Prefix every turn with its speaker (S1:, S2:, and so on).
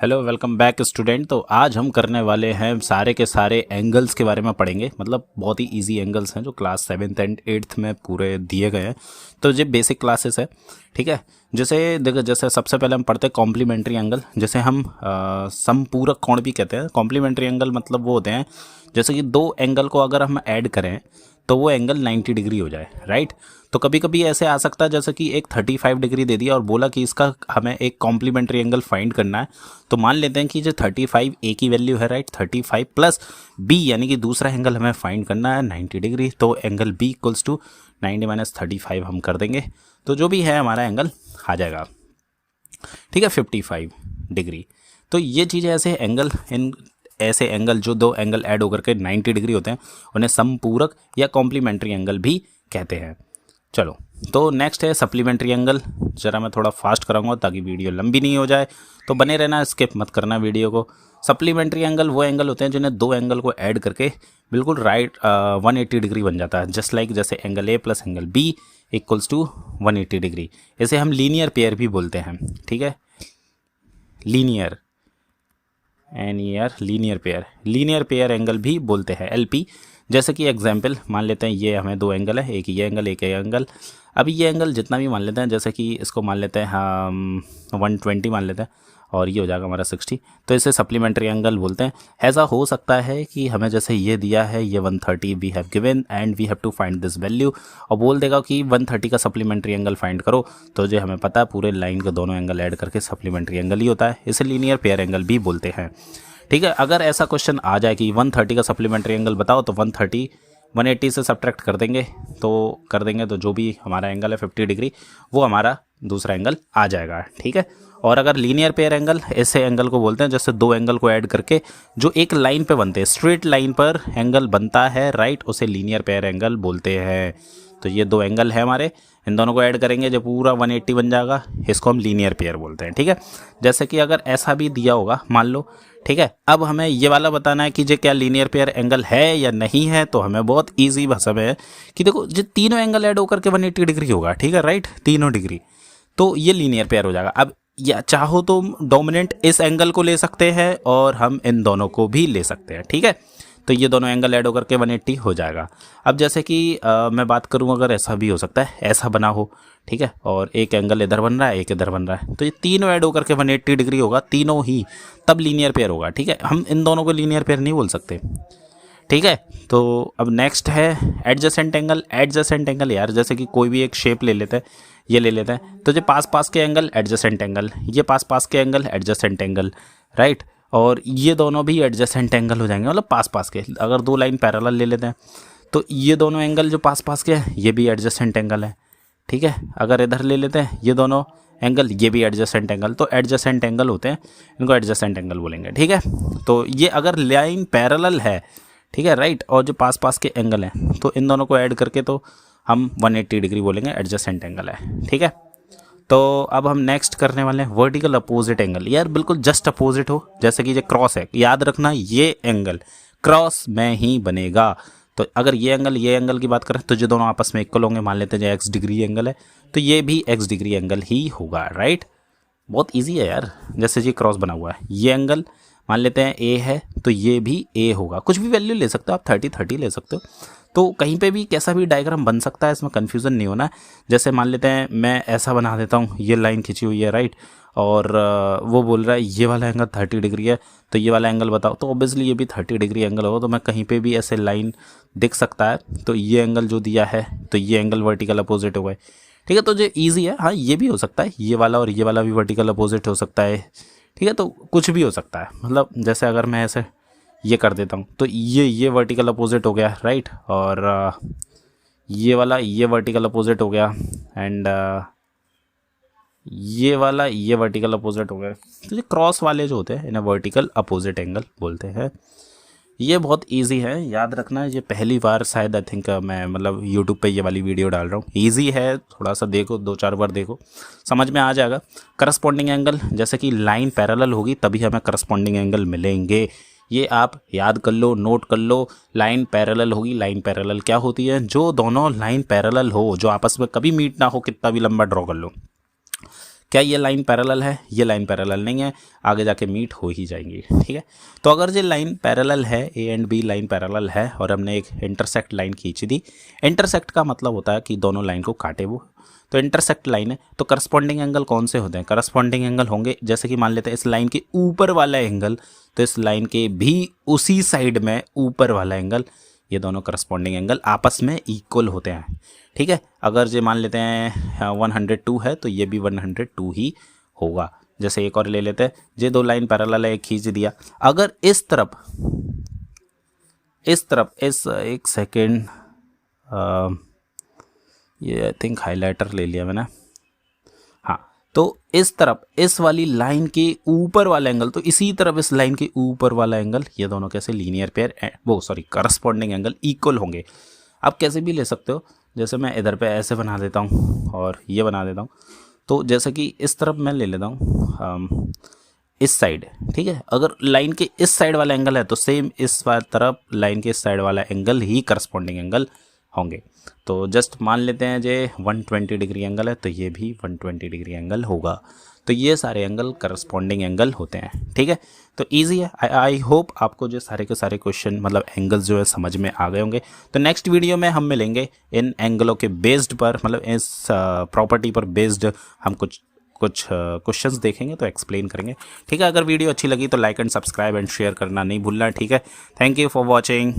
S1: Hello welcome back student. तो आज हम करने वाले हैं सारे के सारे एंगल्स के बारे में पढ़ेंगे। मतलब बहुत ही इजी एंगल्स हैं जो क्लास 7th एंड 8th में पूरे दिए गए हैं। तो ये बेसिक क्लासेस है, ठीक है। जैसे देखो, जैसे सबसे पहले हम पढ़ते हैं कॉम्प्लीमेंट्री एंगल, जैसे हम समपूरक कोण भी कहते हैं। कॉम्प्लीमेंट्री एंगल मतलब वो होते हैं जैसे कि दो एंगल को अगर हम ऐड करें तो वो एंगल 90 डिग्री हो जाए, राइट। तो कभी कभी ऐसे आ सकता है जैसे कि एक 35 डिग्री दे दिया और बोला कि इसका हमें एक कॉम्प्लीमेंट्री एंगल फाइंड करना है। तो मान लेते हैं कि जो 35 ए की वैल्यू है, राइट, 35 प्लस बी यानी कि दूसरा एंगल हमें फाइंड करना है 90 डिग्री। तो angle B equals to 90 minus 35 हम कर देंगे, तो जो भी है हमारा एंगल आ जाएगा, ठीक है, 55 डिग्री। तो ये चीज़ें ऐसे एंगल, इन ऐसे एंगल जो दो एंगल ऐड होकर के 90 डिग्री होते हैं उन्हें समपूरक या कॉम्प्लीमेंट्री एंगल भी कहते हैं। चलो, तो नेक्स्ट है सप्लीमेंट्री एंगल। ज़रा मैं थोड़ा फास्ट कराऊंगा ताकि वीडियो लंबी नहीं हो जाए, तो बने रहना, स्किप मत करना वीडियो को। सप्लीमेंट्री एंगल वो एंगल होते हैं जिन्हें दो एंगल को ऐड करके बिल्कुल राइट 180 डिग्री बन जाता है, जस्ट लाइक जैसे angle A plus angle B equals to 180 degree. इसे हम लीनियर पेयर भी बोलते हैं, ठीक है, लीनियर लीनियर पेयर एंगल भी बोलते हैं, एलपी। जैसे कि एग्जांपल मान लेते हैं, ये हमें दो एंगल है, एक ये एंगल एक ये एंगल। अभी ये एंगल जितना भी मान लेते हैं, जैसे कि इसको मान लेते हैं हम 120 मान लेते हैं और ये हो जाएगा हमारा 60, तो इसे सप्लीमेंट्री एंगल बोलते हैं। ऐसा हो सकता है कि हमें जैसे ये दिया है, ये 130 we have given and we have to find this value, और बोल देगा कि 130 का सप्लीमेंट्री एंगल फाइंड करो। तो जो हमें पता है पूरे लाइन के दोनों एंगल ऐड करके सप्लीमेंट्री एंगल ही होता है, इसे लीनियर पेयर एंगल भी बोलते हैं, ठीक है। अगर ऐसा क्वेश्चन आ जाए कि 130 का सप्लीमेंट्री एंगल बताओ, तो 180 से सब्ट्रैक्ट कर देंगे, तो जो भी हमारा एंगल है 50 डिग्री वो हमारा दूसरा एंगल आ जाएगा, ठीक है। और अगर लीनियर पेयर एंगल, ऐसे एंगल को बोलते हैं जैसे दो एंगल को ऐड करके जो एक लाइन पे बनते हैं, स्ट्रेट लाइन पर एंगल बनता है, राइट, उसे लीनियर पेयर एंगल बोलते हैं। तो ये दो एंगल है हमारे, इन दोनों को ऐड करेंगे जो पूरा 180 बन जाएगा, इसको हम लीनियर पेयर बोलते हैं, ठीक है। जैसे कि अगर ऐसा भी दिया होगा मान लो, ठीक है। अब हमें ये वाला बताना है कि ये क्या लीनियर पेयर एंगल है या नहीं है। तो हमें बहुत इजी भाषा में है कि देखो, जो तीनों एंगल ऐड होकर के 180 डिग्री होगा, ठीक है, राइट, तीनों डिग्री, तो ये लीनियर पेयर हो जाएगा। अब या चाहो तो डोमिनेंट इस एंगल को ले सकते हैं और हम इन दोनों को भी ले सकते हैं, ठीक है। तो ये दोनों एंगल ऐड होकर के 180 हो जाएगा। अब जैसे कि मैं बात करूं, अगर ऐसा भी हो सकता है, ऐसा बना हो, ठीक है, और एक एंगल इधर बन रहा है एक इधर बन रहा है, तो ये तीनों ऐड होकर के 180 डिग्री होगा, तीनों ही, तब लीनियर पेयर होगा, ठीक है। हम इन दोनों को लीनियर पेयर नहीं बोल सकते, ठीक है। तो अब नेक्स्ट है एडजेसेंट एंगल। एडजेसेंट एंगल यार, जैसे कि कोई भी एक शेप ले लेते हैं, ये ले लेते हैं, तो जो पास पास के एंगल एडजेसेंट एंगल, ये पास पास के एंगल एडजेसेंट एंगल, राइट, और ये दोनों भी एडजेसेंट एंगल हो जाएंगे, मतलब पास पास के। अगर दो लाइन पैरेलल ले लेते हैं तो ये दोनों एंगल जो पास पास के हैं ये भी एडजेसेंट एंगल है, ठीक है। अगर इधर ले लेते हैं ये दोनों एंगल, ये भी एडजेसेंट एंगल, तो एडजेसेंट एंगल होते हैं, इनको एडजेसेंट एंगल बोलेंगे, ठीक है। तो ये अगर लाइन पैरेलल है, ठीक है, राइट, और जो पास पास के एंगल हैं तो इन दोनों को ऐड करके तो हम 180 डिग्री बोलेंगे, एडजेसेंट एंगल है, ठीक है। तो अब हम नेक्स्ट करने वाले हैं वर्टिकल अपोजिट एंगल। यार बिल्कुल जस्ट अपोजिट हो, जैसे कि ये क्रॉस है, याद रखना ये एंगल क्रॉस में ही बनेगा। तो अगर ये एंगल की बात करें तो जो दोनों आपस में इक्वल होंगे, मान लेते हैं जो एक्स डिग्री एंगल है तो ये भी एक्स डिग्री एंगल ही होगा, राइट। बहुत इजी है यार, जैसे ये क्रॉस बना हुआ है, ये एंगल मान लेते हैं ए है तो ये भी ए होगा। कुछ भी वैल्यू ले सकते हो आप, 30 ले सकते हो, तो कहीं पे भी कैसा भी डायग्राम बन सकता है, इसमें कन्फ्यूज़न नहीं होना है। जैसे मान लेते हैं मैं ऐसा बना देता हूँ, ये लाइन खिंची हुई है, राइट, और वो बोल रहा है ये वाला एंगल 30 डिग्री है, तो ये वाला एंगल बताओ, तो ऑब्वियसली ये भी 30 डिग्री एंगल होगा। तो मैं कहीं पे भी ऐसे लाइन दिख सकता है, तो ये एंगल जो दिया है तो ये एंगल वर्टिकल अपोजिट हो गए, ठीक है। तो जो ईजी है, हाँ ये भी हो सकता है, ये वाला और ये वाला भी वर्टिकल अपोजिट हो सकता है, ठीक है। तो कुछ भी हो सकता है, मतलब जैसे अगर मैं ऐसे ये कर देता हूँ तो ये वर्टिकल अपोजिट हो गया, राइट, और ये वाला ये वर्टिकल अपोजिट हो गया, एंड ये वाला ये वर्टिकल अपोजिट हो गया। तो ये क्रॉस वाले जो होते हैं इन्हें वर्टिकल अपोजिट एंगल बोलते हैं। ये बहुत इजी है, याद रखना। ये पहली बार शायद आई थिंक मैं मतलब यूट्यूब पे ये वाली वीडियो डाल रहा हूँ। इजी है, थोड़ा सा देखो, 2-4 बार देखो, समझ में आ जाएगा। करस्पॉन्डिंग एंगल, जैसे कि लाइन पैरेलल होगी तभी हमें करस्पॉन्डिंग एंगल मिलेंगे, ये आप याद कर लो, नोट कर लो। लाइन पैरेलल होगी, लाइन पैरेलल क्या होती है, जो दोनों लाइन पैरेलल हो, जो आपस में कभी मीट ना हो, कितना भी लंबा ड्रॉ कर लो, क्या ये लाइन पैरेलल है? ये लाइन पैरेलल नहीं है, आगे जाके मीट हो ही जाएंगी, ठीक है। तो अगर ये लाइन पैरेलल है, A and B line parallel है और हमने एक इंटरसेक्ट लाइन खींच दी, इंटरसेक्ट का मतलब होता है कि दोनों लाइन को काटे वो, तो इंटरसेक्ट लाइन है, तो करस्पॉन्डिंग एंगल कौन से होते हैं? करस्पॉन्डिंग एंगल होंगे, जैसे कि मान लेते हैं इस लाइन के ऊपर वाला एंगल, तो इस लाइन के भी उसी साइड में ऊपर वाला एंगल, ये दोनों करस्पॉन्डिंग एंगल आपस में इक्वल होते हैं, ठीक है। अगर ये मान लेते हैं 102 है तो ये भी 102 ही होगा। जैसे एक और ले लेते हैं, ये दो लाइन पैरेलल है, एक खींच दिया, अगर इस तरफ इस एक सेकेंड, ये आई थिंक हाइलाइटर ले लिया मैंने, हाँ, तो इस तरफ इस वाली लाइन के ऊपर वाला एंगल, तो इसी तरफ इस लाइन के ऊपर वाला एंगल, ये दोनों कैसे linear pair, corresponding angle equal होंगे। आप कैसे भी ले सकते हो, जैसे मैं इधर पे ऐसे बना देता हूँ और ये बना देता हूँ, तो जैसे कि इस तरफ मैं ले लेता हूँ इस साइड, ठीक है। अगर लाइन के इस साइड वाला एंगल है तो सेम इस तरफ लाइन के इस साइड वाला एंगल ही करस्पॉन्डिंग एंगल होंगे। तो जस्ट मान लेते हैं जे 120 डिग्री एंगल है तो ये भी 120 डिग्री एंगल होगा। तो ये सारे एंगल करस्पॉन्डिंग एंगल होते हैं, ठीक है। तो इजी है। आई होप आपको जो सारे के सारे क्वेश्चन मतलब एंगल्स जो है समझ में आ गए होंगे। तो नेक्स्ट वीडियो में हम मिलेंगे इन एंगलों के बेस्ड पर, मतलब इस प्रॉपर्टी पर बेस्ड हम कुछ क्वेश्चंस देखेंगे तो एक्सप्लेन करेंगे, ठीक है। अगर वीडियो अच्छी लगी तो like and subscribe and share करना नहीं भूलना, ठीक है। Thank you for watching.